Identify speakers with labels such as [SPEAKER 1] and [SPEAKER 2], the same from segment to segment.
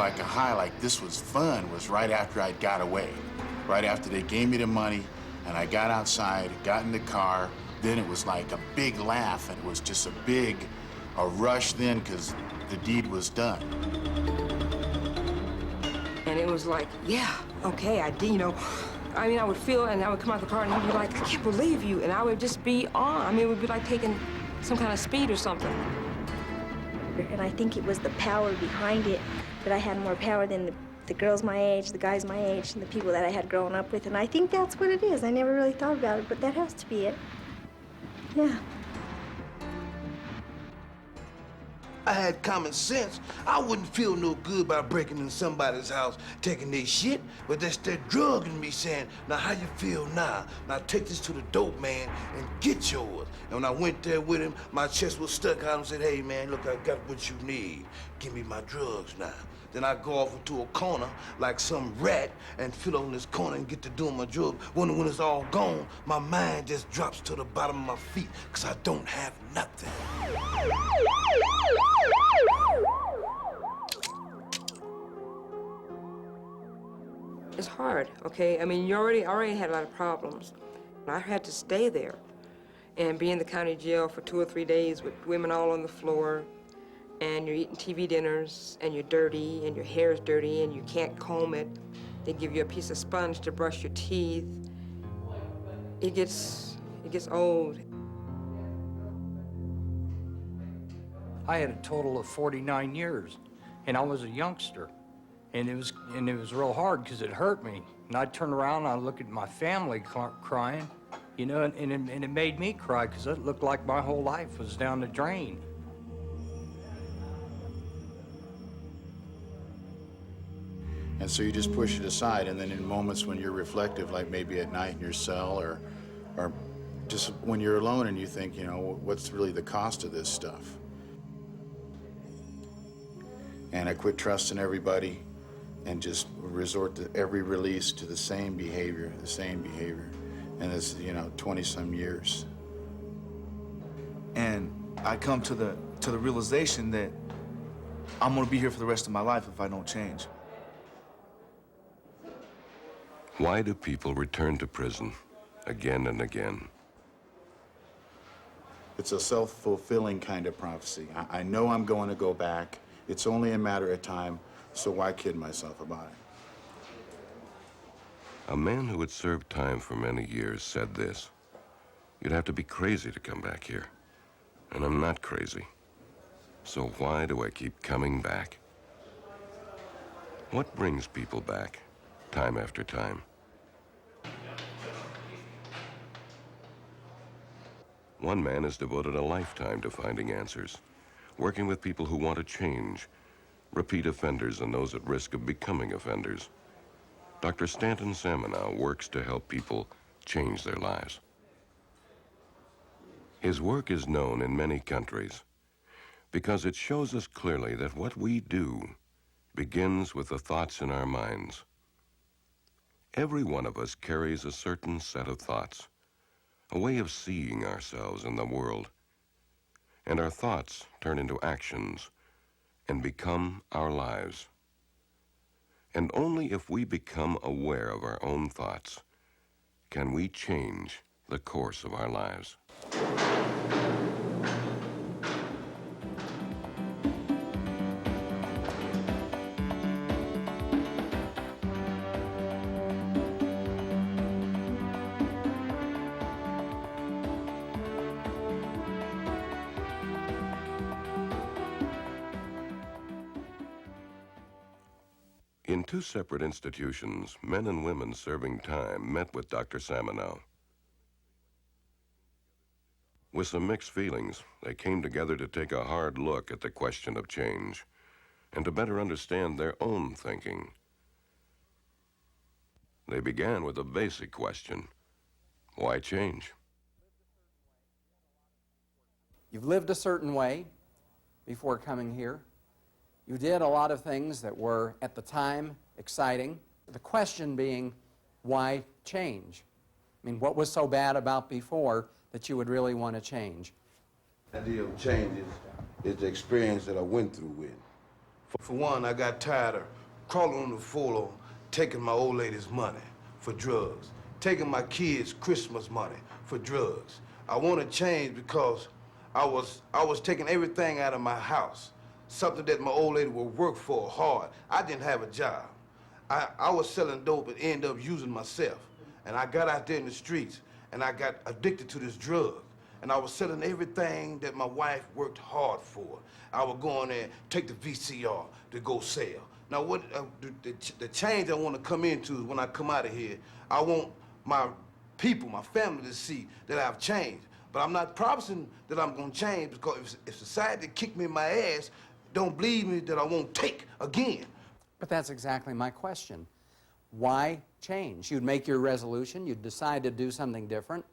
[SPEAKER 1] like a high, like this was fun, was right after I'd got away. Right after they gave me the money, and I got outside, got in the car, then it was like a big laugh, and it was just a rush then, because the deed was done.
[SPEAKER 2] And it was like, yeah, okay, I did, you know. I mean, I would feel, and I would come out the car, and he'd be like, I can't believe you. And I would just be on. I mean, it would be like taking some kind of speed or something.
[SPEAKER 3] And I think it was the power behind it, that I had more power than the girls my age, the guys my age, and the people that I had grown up with. And I think that's what it is. I never really thought about it, but that has to be it. Yeah.
[SPEAKER 4] I had common sense. I wouldn't feel no good about breaking in somebody's house, taking their shit, but that's that drug in me saying, now how you feel now? Now take this to the dope man and get yours. And when I went there with him, my chest was stuck out and said, hey man, look, I got what you need. Give me my drugs now. Then I go off into a corner like some rat and fill on this corner and get to doing my drug. When it's all gone, my mind just drops to the bottom of my feet because I don't have nothing.
[SPEAKER 2] It's hard, okay? I mean, you already had a lot of problems. I had to stay there and be in the county jail for 2 or 3 days with women all on the floor, and you're eating TV dinners, and you're dirty, and your hair is dirty, and you can't comb it. They give you a piece of sponge to brush your teeth. It gets old.
[SPEAKER 5] I had a total of 49 years, and I was a youngster. And it was real hard because it hurt me. And I'd turn around and I'd look at my family crying, you know, and it made me cry because it looked like my whole life was down the drain.
[SPEAKER 1] And so you just push it aside, and then in moments when you're reflective, like maybe at night in your cell, or just when you're alone and you think, you know, what's really the cost of this stuff? And I quit trusting everybody and just resort to every release to the same behavior. And it's, you know, 20-some years.
[SPEAKER 6] And I come to the realization that I'm gonna be here for the rest of my life if I don't change.
[SPEAKER 7] Why do people return to prison again and again?
[SPEAKER 1] It's a self-fulfilling kind of prophecy. I know I'm going to go back. It's only a matter of time, so why kid myself about it?
[SPEAKER 7] A man who had served time for many years said this: you'd have to be crazy to come back here. And I'm not crazy. So why do I keep coming back? What brings people back, time after time? One man has devoted a lifetime to finding answers, working with people who want to change, repeat offenders and those at risk of becoming offenders. Dr. Stanton Saminow works to help people change their lives. His work is known in many countries because it shows us clearly that what we do begins with the thoughts in our minds. Every one of us carries a certain set of thoughts, a way of seeing ourselves in the world, and our thoughts turn into actions and become our lives. And only if we become aware of our own thoughts can we change the course of our lives. In two separate institutions, men and women serving time met with Dr. Saminow. With some mixed feelings, they came together to take a hard look at the question of change and to better understand their own thinking. They began with a basic question: why change?
[SPEAKER 8] You've lived a certain way before coming here. You did a lot of things that were, at the time, exciting. The question being, why change? I mean, what was so bad about before that you would really want to change?
[SPEAKER 4] The idea of change is the experience that I went through with. For one, I got tired of crawling on the floor, taking my old lady's money for drugs, taking my kids' Christmas money for drugs. I want to change because I was taking everything out of my house, something that my old lady would work for hard. I didn't have a job. I was selling dope and ended up using myself. And I got out there in the streets and I got addicted to this drug. And I was selling everything that my wife worked hard for. I would go in there, take the VCR to go sell. Now, what the change I want to come into is when I come out of here, I want my people, my family to see that I've changed. But I'm not promising that I'm going to change because if society kick me in my ass, don't believe me that I won't take again.
[SPEAKER 8] But that's exactly my question. Why change? You'd make your resolution, you'd decide to do something different,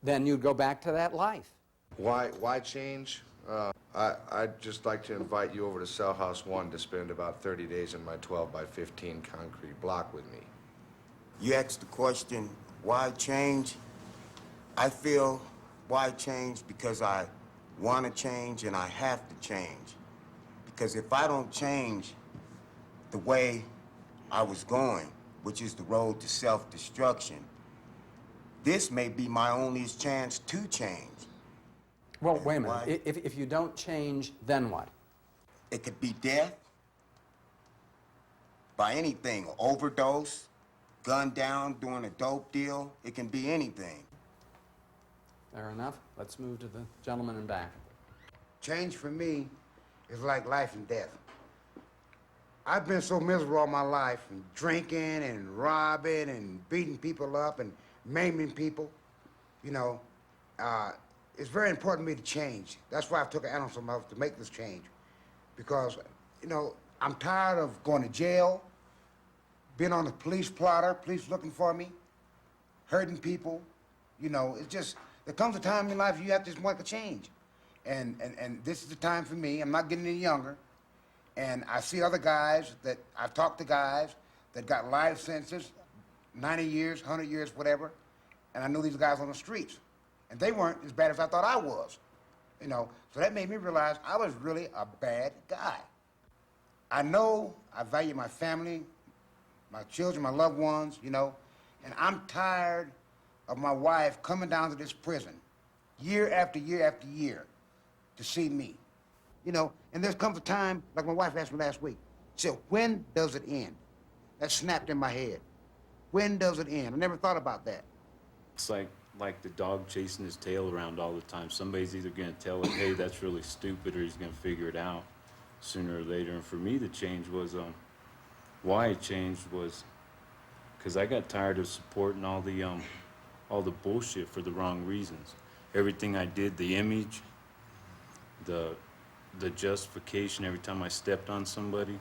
[SPEAKER 8] then you'd go back to that life.
[SPEAKER 9] Why change? I'd just like to invite you over to Cell House 1 to spend about 30 days in my 12 by 15 concrete block with me.
[SPEAKER 10] You asked the question, why change? I feel why change because I want to change and I have to change. Because if I don't change the way I was going, which is the road to self-destruction, this may be my only chance to change.
[SPEAKER 8] Well, wait a minute. If you don't change, then what?
[SPEAKER 10] It could be death by anything, overdose, gunned down doing a dope deal. It can be anything.
[SPEAKER 8] Fair enough. Let's move to the gentleman in back.
[SPEAKER 11] Change for me is like life and death. I've been so miserable all my life, and drinking and robbing and beating people up and maiming people. You know, it's very important to me to change. That's why I've took an animal so much to make this change. Because, you know, I'm tired of going to jail, being on the police plotter, police looking for me, hurting people. You know, it's just, there comes a time in life you have to just want to change. And this is the time for me. I'm not getting any younger. And I see other guys that, I've talked to guys that got life sentences, 90 years, 100 years, whatever. And I knew these guys on the streets. And they weren't as bad as I thought I was. You know, so that made me realize I was really a bad guy. I know I value my family, my children, my loved ones, you know, and I'm tired of my wife coming down to this prison year after year after year to see me. You know, and there comes a time, like my wife asked me last week, she said, when does it end? That snapped in my head. When does it end? I never thought about that.
[SPEAKER 12] It's like the dog chasing his tail around all the time. Somebody's either gonna tell him, hey, that's really stupid, or he's gonna figure it out sooner or later. And for me, the change was, why it changed was because I got tired of supporting all the bullshit for the wrong reasons. Everything I did, the image, the justification every time I stepped on somebody,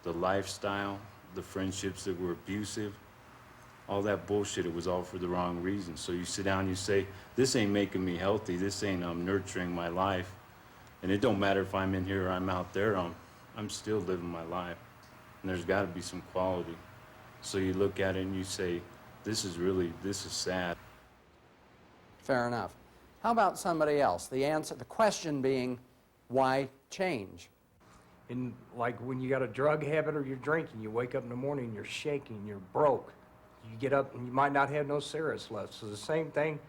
[SPEAKER 12] the lifestyle, the friendships that were abusive, all that bullshit, it was all for the wrong reasons. So you sit down and you say, this ain't making me healthy, this ain't nurturing my life. And it don't matter if I'm in here or I'm out there, I'm still living my life. And there's gotta be some quality. So you look at it and you say, this is sad.
[SPEAKER 8] Fair enough. How about somebody else? The question being, why change?
[SPEAKER 5] And like when you got a drug habit or you're drinking, you wake up in the morning, you're shaking, you're broke. You get up and you might not have no cigarettes left. So the same thing,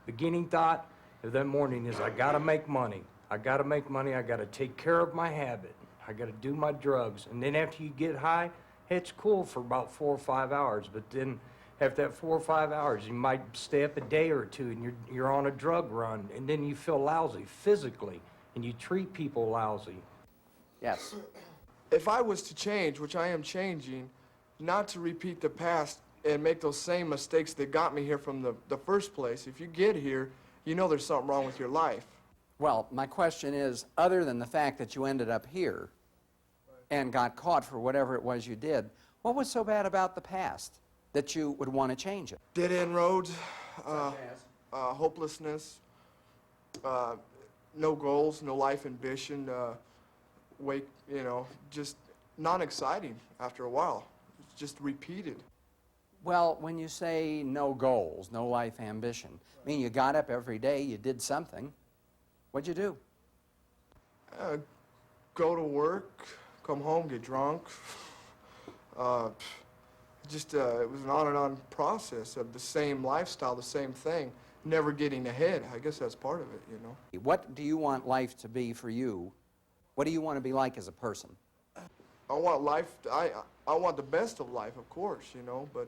[SPEAKER 5] beginning thought of that morning is, I gotta make money. I gotta make money, I gotta take care of my habit. I gotta do my drugs. And then after you get high, it's cool for about 4 or 5 hours, but then after that 4 or 5 hours, you might stay up a day or two and you're on a drug run, and then you feel lousy physically, and you treat people lousy.
[SPEAKER 8] Yes.
[SPEAKER 13] If I was to change, which I am changing, not to repeat the past and make those same mistakes that got me here from the first place. If you get here, you know there's something wrong with your life.
[SPEAKER 8] Well, my question is, other than the fact that you ended up here and got caught for whatever it was you did, what was so bad about the past that you would want to change it?
[SPEAKER 13] Dead-end roads, hopelessness, no goals, no life ambition, just not exciting after a while. It's just repeated.
[SPEAKER 8] Well, when you say no goals, no life ambition, I mean, you got up every day, you did something. What'd you do?
[SPEAKER 13] Go to work, come home, get drunk. It was an on and on process of the same lifestyle, the same thing, never getting ahead. I guess that's part of it, you know.
[SPEAKER 8] What do you want life to be for you? What do you want to be like as a person?
[SPEAKER 13] I want life, I want the best of life, of course, you know, but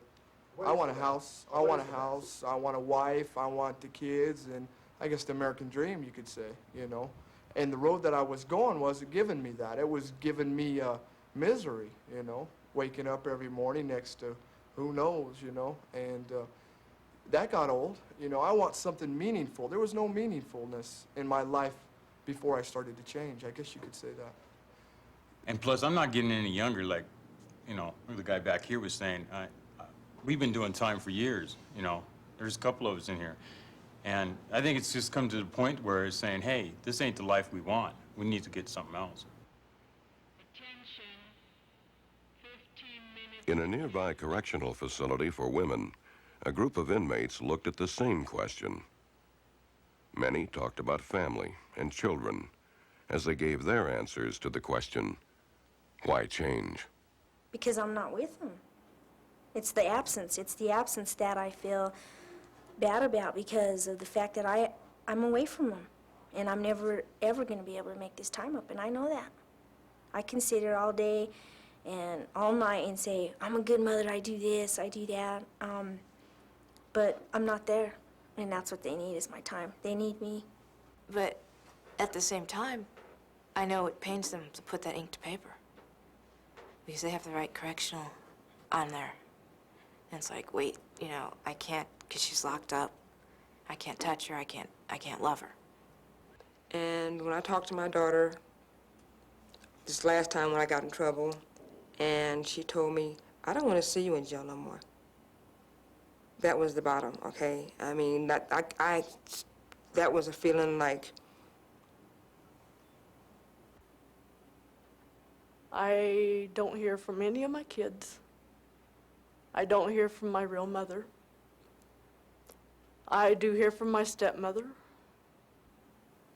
[SPEAKER 13] I want a house, I want a wife, I want the kids, and I guess the American dream, you could say, you know. And the road that I was going wasn't giving me that. It was giving me misery, you know, waking up every morning next to who knows, you know, and that got old. You know, I want something meaningful. There was no meaningfulness in my life before I started to change. I guess you could say that.
[SPEAKER 12] And plus, I'm not getting any younger, like, you know, the guy back here was saying. We've been doing time for years, you know. There's a couple of us in here. And I think it's just come to the point where it's saying, hey, this ain't the life we want. We need to get something else.
[SPEAKER 7] In a nearby correctional facility for women, a group of inmates looked at the same question. Many talked about family and children as they gave their answers to the question, why change?
[SPEAKER 3] Because I'm not with them. It's the absence. It's the absence that I feel bad about because of the fact that I'm away from them. And I'm never, ever going to be able to make this time up, and I know that. I can sit here all day and all night and say, I'm a good mother, I do this, I do that. But I'm not there, and that's what they need is my time. They need me.
[SPEAKER 14] But at the same time, I know it pains them to put that ink to paper because they have the right correctional on there. And it's like, wait, you know, I can't, because she's locked up. I can't touch her, I can't love her.
[SPEAKER 2] And when I talked to my daughter this last time when I got in trouble, and she told me, I don't want to see you in jail no more. That was the bottom, okay? I mean, that was a feeling like...
[SPEAKER 15] I don't hear from any of my kids. I don't hear from my real mother. I do hear from my stepmother,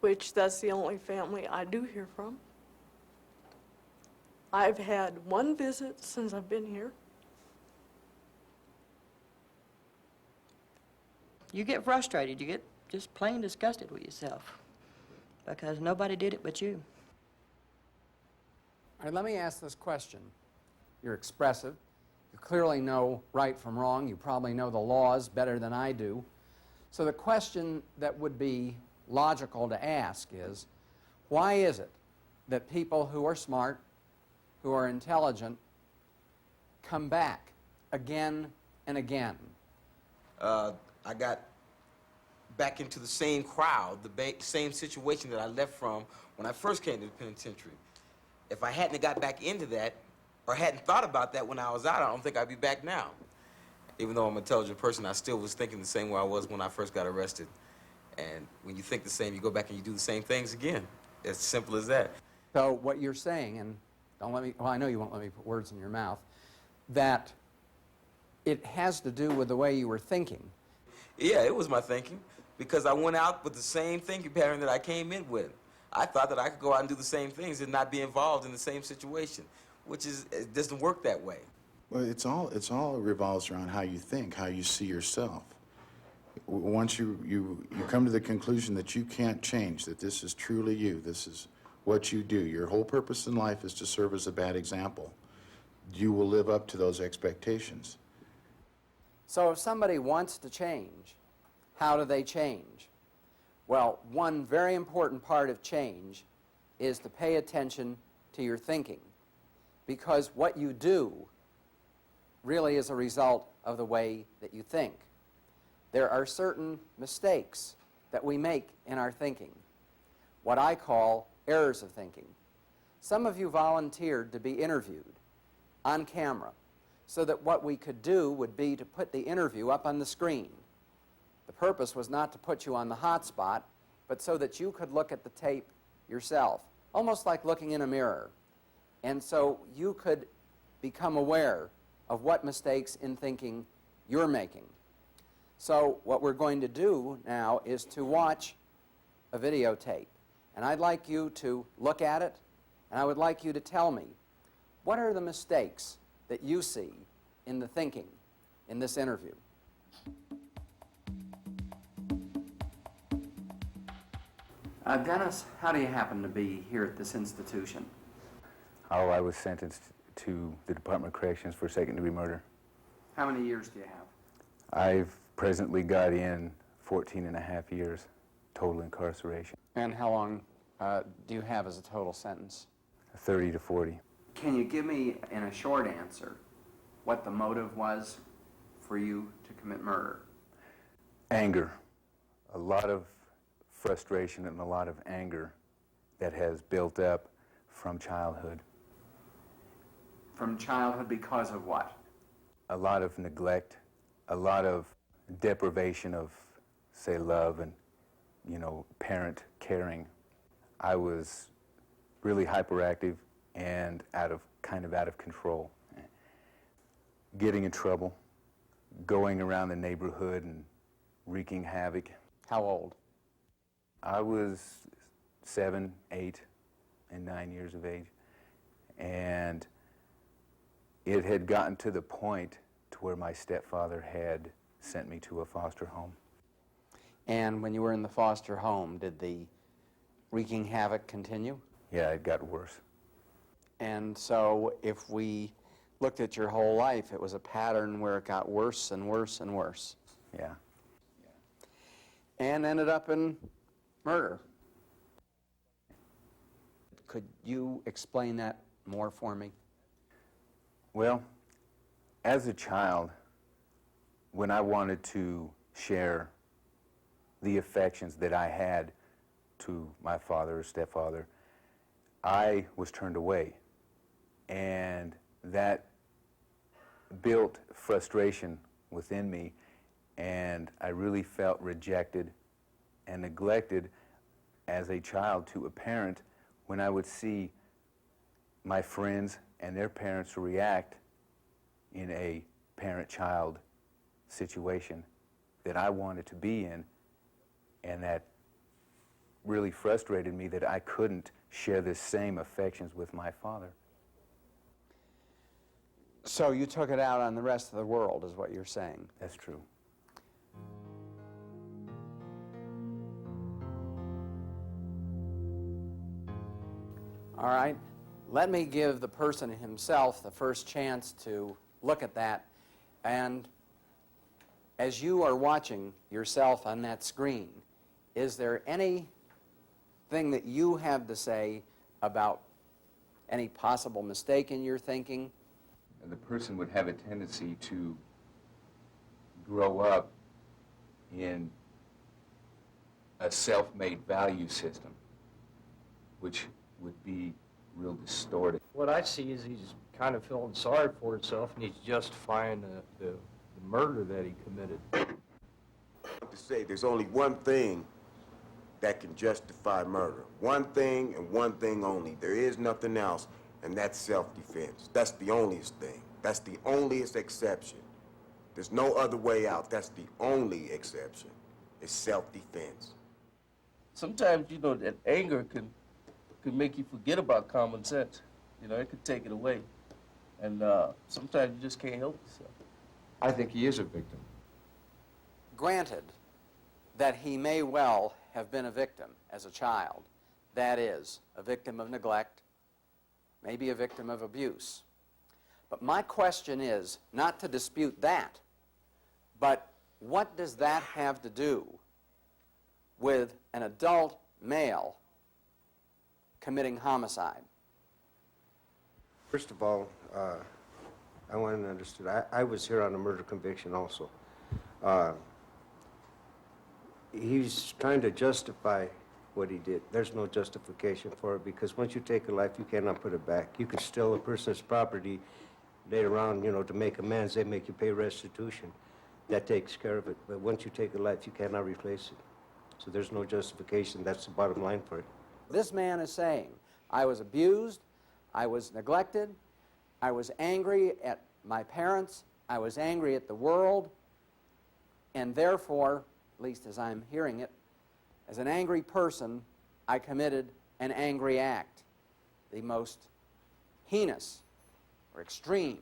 [SPEAKER 15] which that's the only family I do hear from. I've had one visit since I've been here.
[SPEAKER 16] You get frustrated, you get just plain disgusted with yourself because nobody did it but you.
[SPEAKER 8] All right, let me ask this question. You're expressive. You clearly know right from wrong. You probably know the laws better than I do. So the question that would be logical to ask is, why is it that people who are smart, who are intelligent, come back again and again?
[SPEAKER 17] I got back into the same crowd, the same situation that I left from when I first came to the penitentiary. If I hadn't got back into that, or hadn't thought about that when I was out, I don't think I'd be back now. Even though I'm an intelligent person, I still was thinking the same way I was when I first got arrested. And when you think the same, you go back and you do the same things again. As simple as that.
[SPEAKER 8] So what you're saying, and don't let me, well, I know you won't let me put words in your mouth, that it has to do with the way you were thinking.
[SPEAKER 17] Yeah, it was my thinking, because I went out with the same thinking pattern that I came in with. I thought that I could go out and do the same things and not be involved in the same situation, which is, it doesn't work that way.
[SPEAKER 1] Well, it's all revolves around how you think, how you see yourself. Once you come to the conclusion that you can't change, that this is truly you, this is what you do, your whole purpose in life is to serve as a bad example, you will live up to those expectations.
[SPEAKER 8] So if somebody wants to change, how do they change? Well, one very important part of change is to pay attention to your thinking, because what you do really is a result of the way that you think. There are certain mistakes that we make in our thinking, what I call errors of thinking. Some of you volunteered to be interviewed on camera so that what we could do would be to put the interview up on the screen. The purpose was not to put you on the hot spot, but so that you could look at the tape yourself, almost like looking in a mirror. And so you could become aware of what mistakes in thinking you're making. So what we're going to do now is to watch a videotape. And I'd like you to look at it, and I would like you to tell me What are the mistakes that you see in the thinking in this interview? Dennis, how do you happen to be here at this institution?
[SPEAKER 18] Oh, I was sentenced to the Department of Corrections for second-degree murder.
[SPEAKER 8] How many years do you have?
[SPEAKER 18] I've presently got in 14 and a half years total incarceration.
[SPEAKER 8] And how long do you have as a total sentence?
[SPEAKER 18] 30 to 40.
[SPEAKER 8] Can you give me, in a short answer, what the motive was for you to commit murder?
[SPEAKER 18] Anger. A lot of frustration and a lot of anger that has built up from childhood.
[SPEAKER 8] From childhood because of what?
[SPEAKER 18] A lot of neglect, a lot of deprivation of, say, love and, you know, parent caring. I was really hyperactive and kind of out of control. Getting in trouble, going around the neighborhood and wreaking havoc.
[SPEAKER 8] How old?
[SPEAKER 18] I was 7, 8, and 9 years of age. And it had gotten to the point to where my stepfather had sent me to a foster home.
[SPEAKER 8] And when you were in the foster home, did the wreaking havoc continue?
[SPEAKER 18] Yeah, it got worse.
[SPEAKER 8] And so if we looked at your whole life, it was a pattern where it got worse and worse and worse.
[SPEAKER 18] Yeah.
[SPEAKER 8] And ended up in murder. Could you explain that more for me?
[SPEAKER 18] Well, as a child, when I wanted to share the affections that I had to my father or stepfather, I was turned away. And that built frustration within me, and I really felt rejected and neglected as a child to a parent when I would see my friends and their parents react in a parent-child situation that I wanted to be in, and that really frustrated me that I couldn't share the same affections with my father.
[SPEAKER 8] So you took it out on the rest of the world, is what you're saying?
[SPEAKER 18] That's true.
[SPEAKER 8] All right. Let me give the person himself the first chance to look at that. And as you are watching yourself on that screen, is there anything that you have to say about any possible mistake in your thinking?
[SPEAKER 18] The person would have a tendency to grow up in a self-made value system, which would be real distorted.
[SPEAKER 5] What I see is he's kind of feeling sorry for himself, and he's justifying the murder that he committed.
[SPEAKER 10] To say there's only one thing that can justify murder. One thing and one thing only. There is nothing else, and that's self-defense. That's the onlyest thing. That's the onlyest exception. There's no other way out. That's the only exception. It's self-defense.
[SPEAKER 19] Sometimes, you know, that anger can make you forget about common sense. You know, it could take it away. And sometimes you just can't help yourself.
[SPEAKER 12] I think he is a victim.
[SPEAKER 8] Granted that he may well have been a victim as a child, that is, a victim of neglect, maybe a victim of abuse. But my question is not to dispute that, but what does that have to do with an adult male committing homicide?
[SPEAKER 20] First of all, I want to understand, I was here on a murder conviction also. He's trying to justify what he did. There's no justification for it, because once you take a life, you cannot put it back. You can steal a person's property later on, you know, to make amends. They make you pay restitution. That takes care of it. But once you take a life, you cannot replace it. So there's no justification. That's the bottom line for it.
[SPEAKER 8] This man is saying, I was abused, I was neglected, I was angry at my parents, I was angry at the world, and therefore, at least as I'm hearing it, as an angry person, I committed an angry act, the most heinous or extreme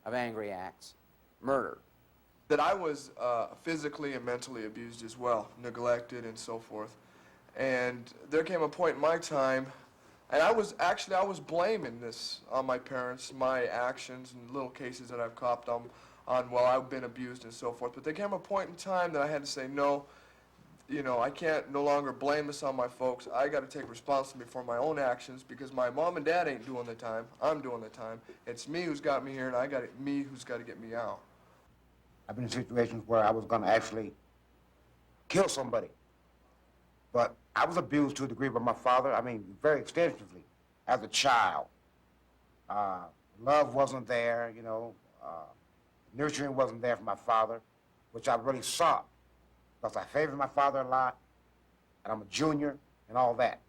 [SPEAKER 8] of angry acts, murder.
[SPEAKER 13] That I was physically and mentally abused as well, neglected and so forth. And there came a point in my time, and I was blaming this on my parents, my actions and little cases that I've copped on while I've been abused and so forth. But there came a point in time that I had to say, no, you know, I can't no longer blame this on my folks. I got to take responsibility for my own actions because my mom and dad ain't doing the time. I'm doing the time. It's me who's got me here, and me who's got to get me out.
[SPEAKER 11] I've been in situations where I was going to actually kill somebody. But I was abused to a degree by my father, I mean, very extensively, as a child. Love wasn't there, you know. Nurturing wasn't there from my father, which I really sought, because I favored my father a lot, and I'm a junior, and all that.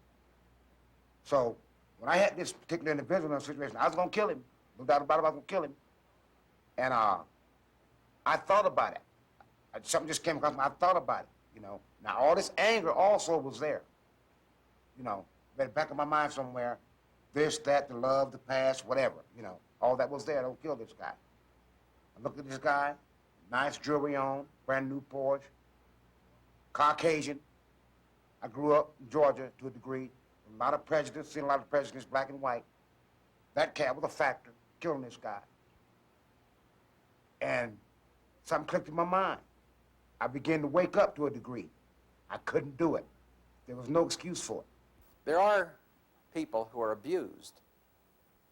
[SPEAKER 11] So when I had this particular individual in a situation, I was going to kill him. No doubt about it, I was going to kill him. And I thought about it. Something just came across me. I thought about it, you know. Now, all this anger also was there. You know, at the back of my mind somewhere, this, that, the love, the past, whatever, you know. All that was there. Don't kill this guy. I looked at this guy, nice jewelry on, brand new Porsche, Caucasian. I grew up in Georgia to a degree. A lot of prejudice, seen a lot of prejudice, black and white. That cat was a factor, killing this guy. And something clicked in my mind. I began to wake up to a degree. I couldn't do it. There was no excuse for it.
[SPEAKER 8] There are people who are abused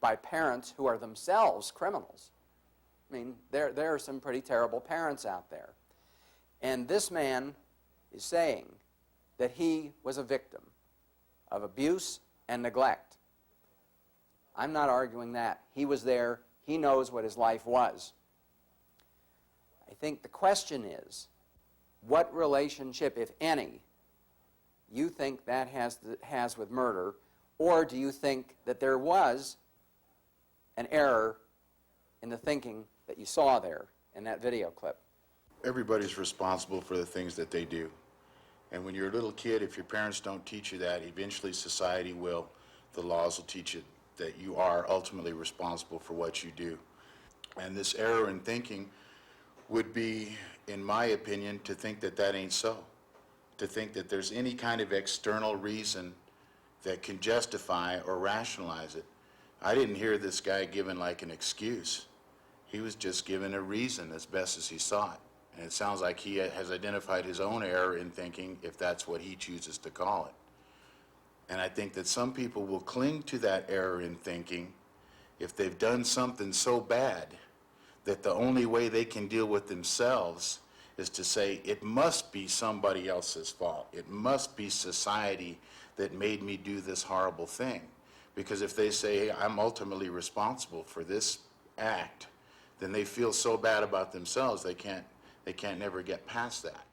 [SPEAKER 8] by parents who are themselves criminals. I mean, there are some pretty terrible parents out there. And this man is saying that he was a victim of abuse and neglect. I'm not arguing that. He was there. He knows what his life was. I think the question is, what relationship, if any, you think that has with murder, or do you think that there was an error in the thinking that you saw there in that video clip?
[SPEAKER 1] Everybody's responsible for the things that they do. And when you're a little kid, if your parents don't teach you that, eventually society will. The laws will teach you that you are ultimately responsible for what you do. And this error in thinking would be, in my opinion, to think that that ain't so. To think that there's any kind of external reason that can justify or rationalize it. I didn't hear this guy given like an excuse. He was just given a reason as best as he saw it. And it sounds like he has identified his own error in thinking, if that's what he chooses to call it. And I think that some people will cling to that error in thinking if they've done something so bad that the only way they can deal with themselves is to say, it must be somebody else's fault. It must be society that made me do this horrible thing. Because if they say, hey, I'm ultimately responsible for this act, then they feel so bad about themselves they can't never get past that.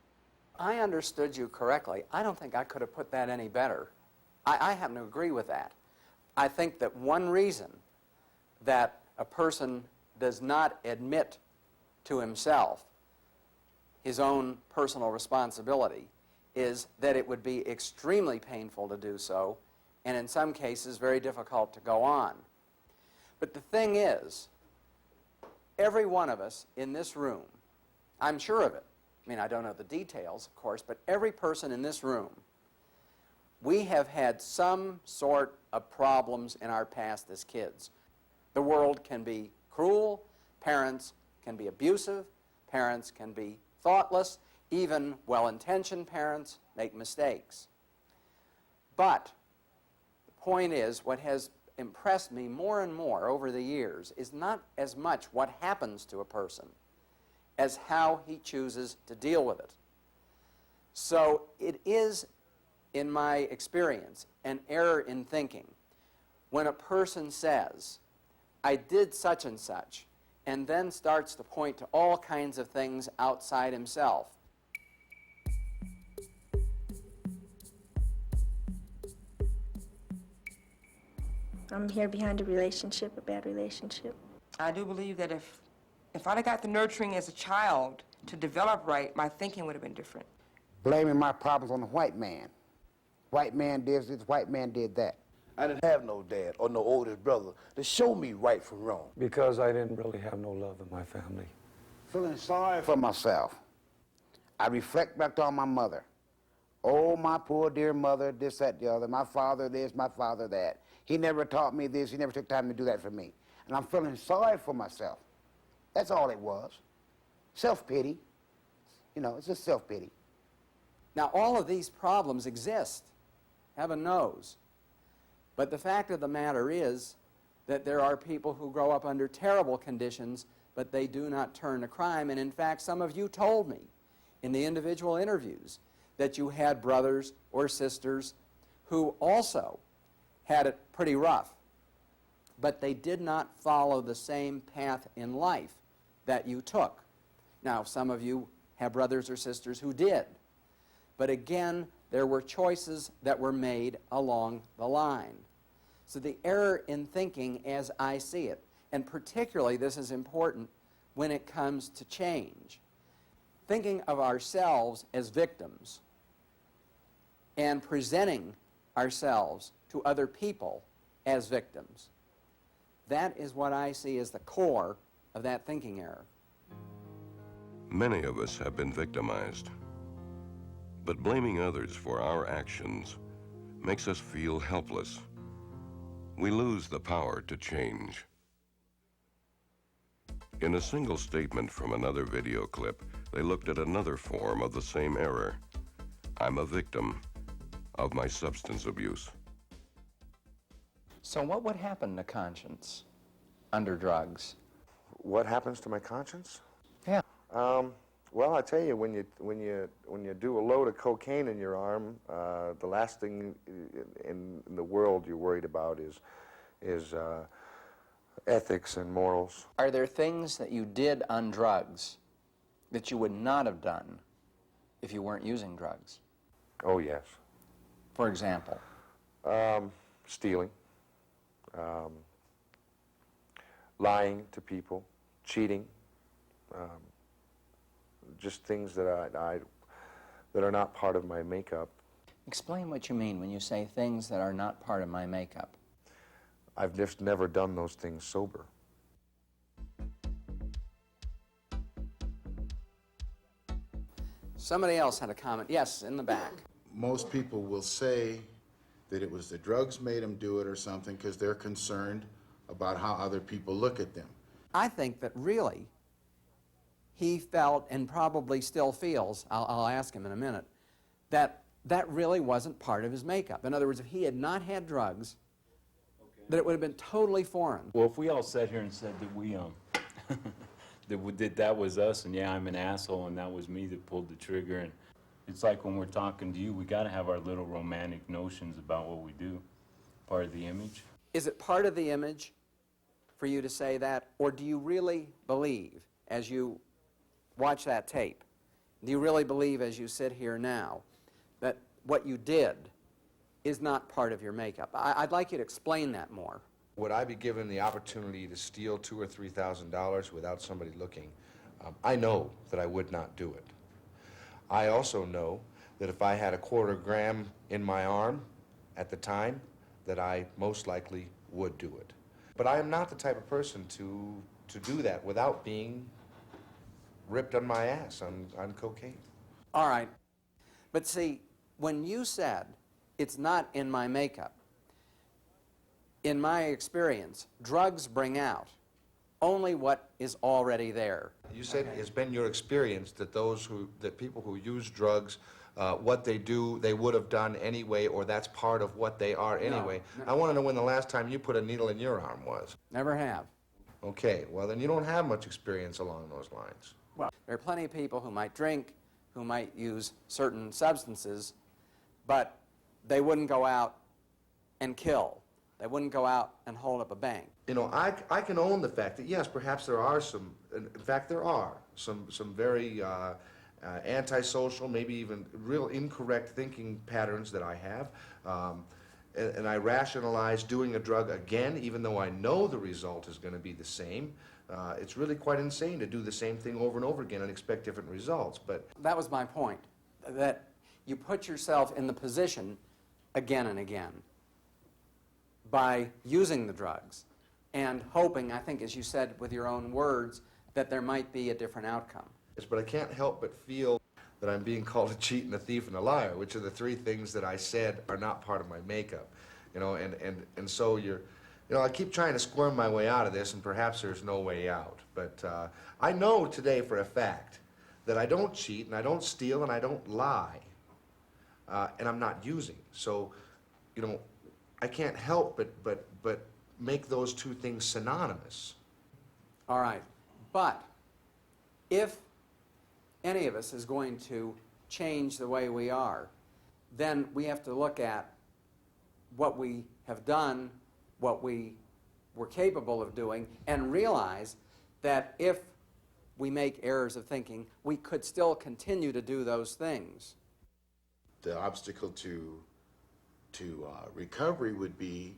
[SPEAKER 8] I understood you correctly. I don't think I could have put that any better. I happen to agree with that. I think that one reason that a person does not admit to himself his own personal responsibility is that it would be extremely painful to do so, and in some cases very difficult to go on. But the thing is, every one of us in this room, I'm sure of it, I mean, I don't know the details, of course, but every person in this room, we have had some sort of problems in our past as kids. The world can be cruel, parents can be abusive, parents can be thoughtless, even well-intentioned parents make mistakes. But the point is, what has impressed me more and more over the years is not as much what happens to a person as how he chooses to deal with it. So it is, in my experience, an error in thinking when a person says, I did such and such, and then starts to point to all kinds of things outside himself.
[SPEAKER 3] I'm here behind a relationship, a bad relationship.
[SPEAKER 2] I do believe that if I'd have got the nurturing as a child to develop right, my thinking would have been different.
[SPEAKER 11] Blaming my problems on the white man. White man did this, white man did that.
[SPEAKER 4] I didn't have no dad or no oldest brother to show me right from wrong.
[SPEAKER 21] Because I didn't really have no love in my family.
[SPEAKER 11] Feeling sorry for myself, I reflect back on my mother. Oh, my poor dear mother, this, that, the other. My father this, my father that. He never taught me this. He never took time to do that for me. And I'm feeling sorry for myself. That's all it was. Self-pity. You know, it's just self-pity.
[SPEAKER 8] Now, all of these problems exist, heaven knows. But the fact of the matter is that there are people who grow up under terrible conditions, but they do not turn to crime. And in fact, some of you told me in the individual interviews that you had brothers or sisters who also had it pretty rough, but they did not follow the same path in life that you took. Now, some of you have brothers or sisters who did, but again, there were choices that were made along the line. So the error in thinking, as I see it, and particularly this is important when it comes to change, thinking of ourselves as victims and presenting ourselves to other people as victims. That is what I see as the core of that thinking error.
[SPEAKER 7] Many of us have been victimized, but blaming others for our actions makes us feel helpless. We lose the power to change. In a single statement from another video clip, they looked at another form of the same error. I'm a victim of my substance abuse.
[SPEAKER 8] So what would happen to conscience under drugs?
[SPEAKER 9] What happens to my conscience?
[SPEAKER 8] Yeah.
[SPEAKER 9] Well, I tell you, when you do a load of cocaine in your arm, the last thing in the world you're worried about is ethics and morals.
[SPEAKER 8] Are there things that you did on drugs that you would not have done if you weren't using drugs?
[SPEAKER 9] Oh, yes.
[SPEAKER 8] For example?
[SPEAKER 9] Stealing, lying to people, cheating, just things that that are not part of my makeup.
[SPEAKER 8] Explain what you mean when you say things that are not part of my makeup.
[SPEAKER 9] I've just never done those things sober.
[SPEAKER 8] Somebody else had a comment. Yes, in the back.
[SPEAKER 1] Most people will say that it was the drugs made them do it or something because they're concerned about how other people look at them.
[SPEAKER 8] I think that really he felt, and probably still feels, I'll ask him in a minute, that that really wasn't part of his makeup. In other words, if he had not had drugs, that it would have been totally foreign.
[SPEAKER 12] Well, if we all sat here and said that we that was us, and yeah, I'm an asshole, and that was me that pulled the trigger, and it's like when we're talking to you, we got to have our little romantic notions about what we do. Part of the image.
[SPEAKER 8] Is it part of the image for you to say that, or do you really believe, as you watch that tape, do you really believe, as you sit here now, that what you did is not part of your makeup? I'd like you to explain that more.
[SPEAKER 9] Would I be given the opportunity to steal $2,000 or $3,000 without somebody looking? I know that I would not do it. I also know that if I had a quarter gram in my arm at the time, that I most likely would do it. But I am not the type of person to do that without being ripped on my ass on cocaine.
[SPEAKER 8] All right. But see, when you said, it's not in my makeup, in my experience, drugs bring out only what is already there.
[SPEAKER 9] You said it's been your experience that that people who use drugs, what they do, they would have done anyway, or that's part of what they are anyway.
[SPEAKER 8] No.
[SPEAKER 9] I want to know when the last time you put a needle in your arm was.
[SPEAKER 8] Never have.
[SPEAKER 9] Okay, well then you don't have much experience along those lines.
[SPEAKER 8] Well, there are plenty of people who might drink, who might use certain substances, but they wouldn't go out and kill. They wouldn't go out and hold up a bank.
[SPEAKER 9] You know, I can own the fact that, yes, perhaps there are some, in fact there are some very antisocial, maybe even real incorrect thinking patterns that I have. And I rationalize doing a drug again, even though I know the result is going to be the same. It's really quite insane to do the same thing over and over again and expect different results. But
[SPEAKER 8] that was my point, that you put yourself in the position again and again. by using the drugs and hoping, I think, as you said with your own words, that there might be a different outcome.
[SPEAKER 9] Yes, but I can't help but feel that I'm being called a cheat and a thief and a liar, which are the three things that I said are not part of my makeup. You know, and so I keep trying to squirm my way out of this, and perhaps there's no way out. But I know today for a fact that I don't cheat, and I don't steal, and I don't lie, and I'm not using. So, you know, I can't help but make those two things synonymous.
[SPEAKER 8] All right, but if any of us is going to change the way we are, then we have to look at what we have done, what we were capable of doing, and realize that if we make errors of thinking, we could still continue to do those things.
[SPEAKER 1] The obstacle to recovery would be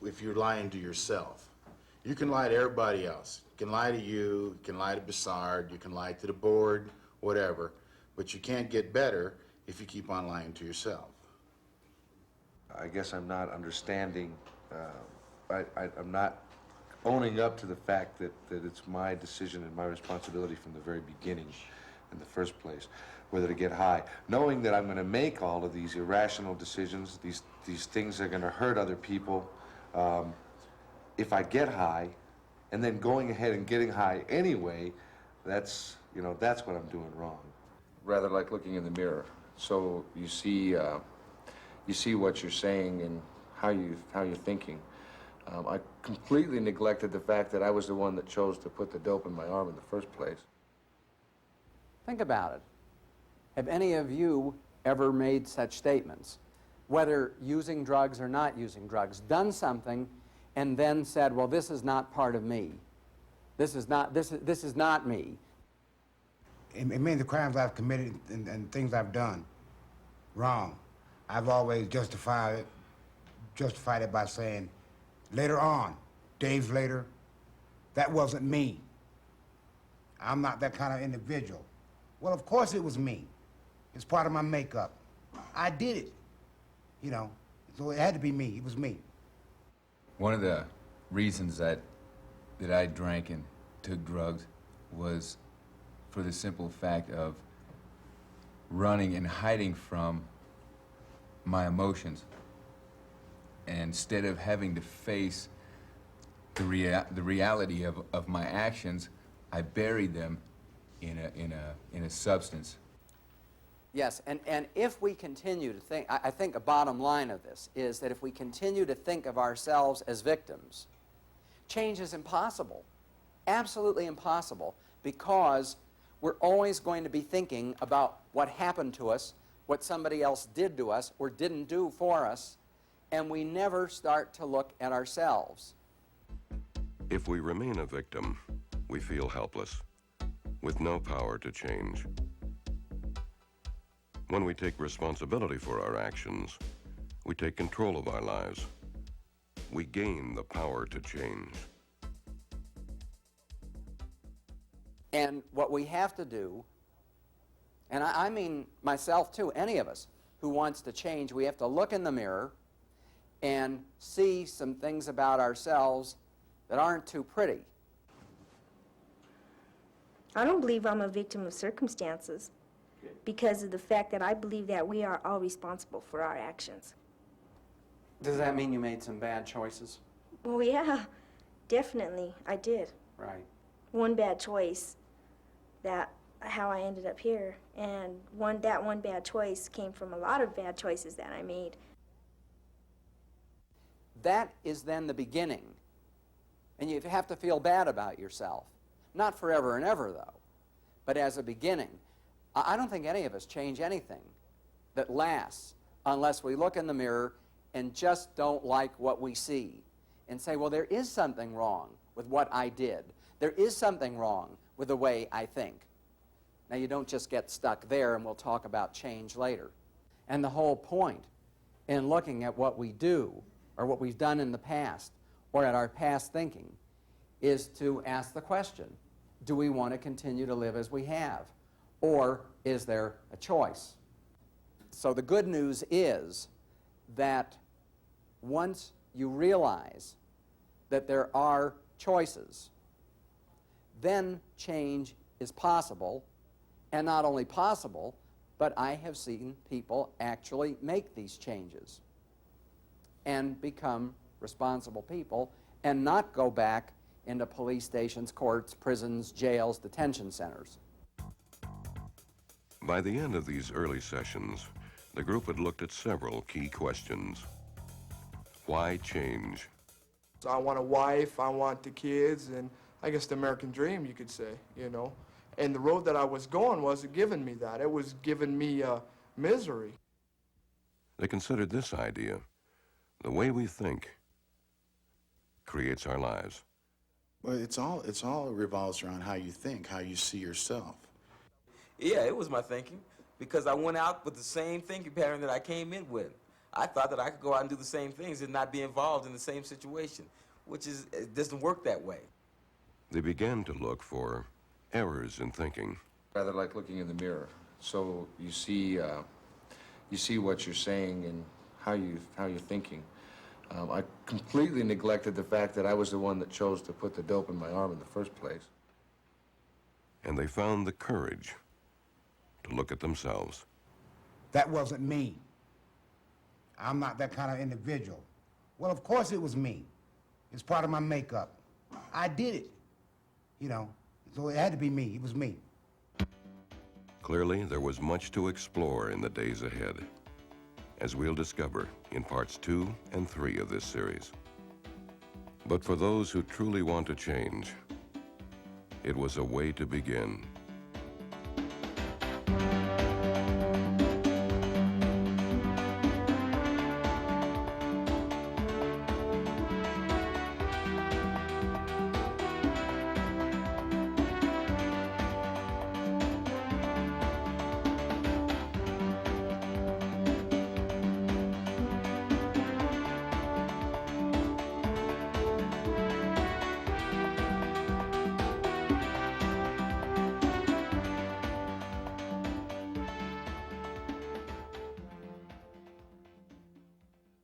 [SPEAKER 1] if you're lying to yourself. You can lie to everybody else. You can lie to you can lie to Bassard, you can lie to the board, whatever, but you can't get better if you keep on lying to yourself.
[SPEAKER 9] I guess I'm not understanding, I'm not owning up to the fact that it's my decision and my responsibility from the very beginning in the first place, whether to get high. Knowing that I'm going to make all of these irrational decisions, these things that are going to hurt other people, if I get high, and then going ahead and getting high anyway, that's what I'm doing wrong.
[SPEAKER 6] Rather like looking in the mirror. So you see what you're saying and how you're thinking. I completely neglected the fact that I was the one that chose to put the dope in my arm in the first place.
[SPEAKER 8] Think about it. Have any of you ever made such statements, whether using drugs or not using drugs, done something and then said, well, this is not part of me. This is not me.
[SPEAKER 11] It means the crimes I've committed and things I've done wrong. I've always justified it by saying, later on, days later, that wasn't me. I'm not that kind of individual. Well, of course it was me. It's part of my makeup. I did it, you know, so it had to be me. It was me.
[SPEAKER 22] One of the reasons that I drank and took drugs was for the simple fact of running and hiding from my emotions. And instead of having to face the reality of my actions, I buried them in a substance.
[SPEAKER 8] Yes, and if we continue to think, I think a bottom line of this is that if we continue to think of ourselves as victims, change is impossible, absolutely impossible, because we're always going to be thinking about what happened to us, what somebody else did to us or didn't do for us, and we never start to look at ourselves.
[SPEAKER 7] If we remain a victim, we feel helpless, with no power to change. When we take responsibility for our actions, we take control of our lives. We gain the power to change.
[SPEAKER 8] And what we have to do, and I mean myself too, any of us who wants to change, we have to look in the mirror and see some things about ourselves that aren't too pretty.
[SPEAKER 3] I don't believe I'm a victim of circumstances because of the fact that I believe that we are all responsible for our actions.
[SPEAKER 8] Does that mean you made some bad choices?
[SPEAKER 3] Well, yeah, definitely, I did.
[SPEAKER 8] Right.
[SPEAKER 3] One bad choice, how I ended up here, and that one bad choice came from a lot of bad choices that I made.
[SPEAKER 8] That is then the beginning. And you have to feel bad about yourself. Not forever and ever, though, but as a beginning. I don't think any of us change anything that lasts unless we look in the mirror and just don't like what we see and say, well, there is something wrong with what I did. There is something wrong with the way I think. Now, you don't just get stuck there, and we'll talk about change later. And the whole point in looking at what we do or what we've done in the past or at our past thinking is to ask the question, do we want to continue to live as we have? Or is there a choice? So the good news is that once you realize that there are choices, then change is possible, and not only possible, but I have seen people actually make these changes and become responsible people and not go back into police stations, courts, prisons, jails, detention centers.
[SPEAKER 7] By the end of these early sessions, the group had looked at several key questions. Why change?
[SPEAKER 13] So I want a wife, I want the kids, and I guess the American dream, you could say, you know. And the road that I was going wasn't giving me that. It was giving me misery.
[SPEAKER 7] They considered this idea: the way we think creates our lives.
[SPEAKER 1] Well, it's all revolves around how you think, how you see yourself.
[SPEAKER 17] Yeah, it was my thinking, because I went out with the same thinking pattern that I came in with. I thought that I could go out and do the same things and not be involved in the same situation, which is, it doesn't work that way.
[SPEAKER 7] They began to look for errors in thinking.
[SPEAKER 6] Rather like looking in the mirror. So you see what you're saying and how you're thinking. I completely neglected the fact that I was the one that chose to put the dope in my arm in the first place.
[SPEAKER 7] And they found the courage to look at themselves.
[SPEAKER 11] That wasn't me. I'm not that kind of individual. Well, of course it was me. It's part of my makeup. I did it, you know, so it had to be me. It was me.
[SPEAKER 7] Clearly, there was much to explore in the days ahead, as we'll discover in parts 2 and 3 of this series. But for those who truly want to change, it was a way to begin.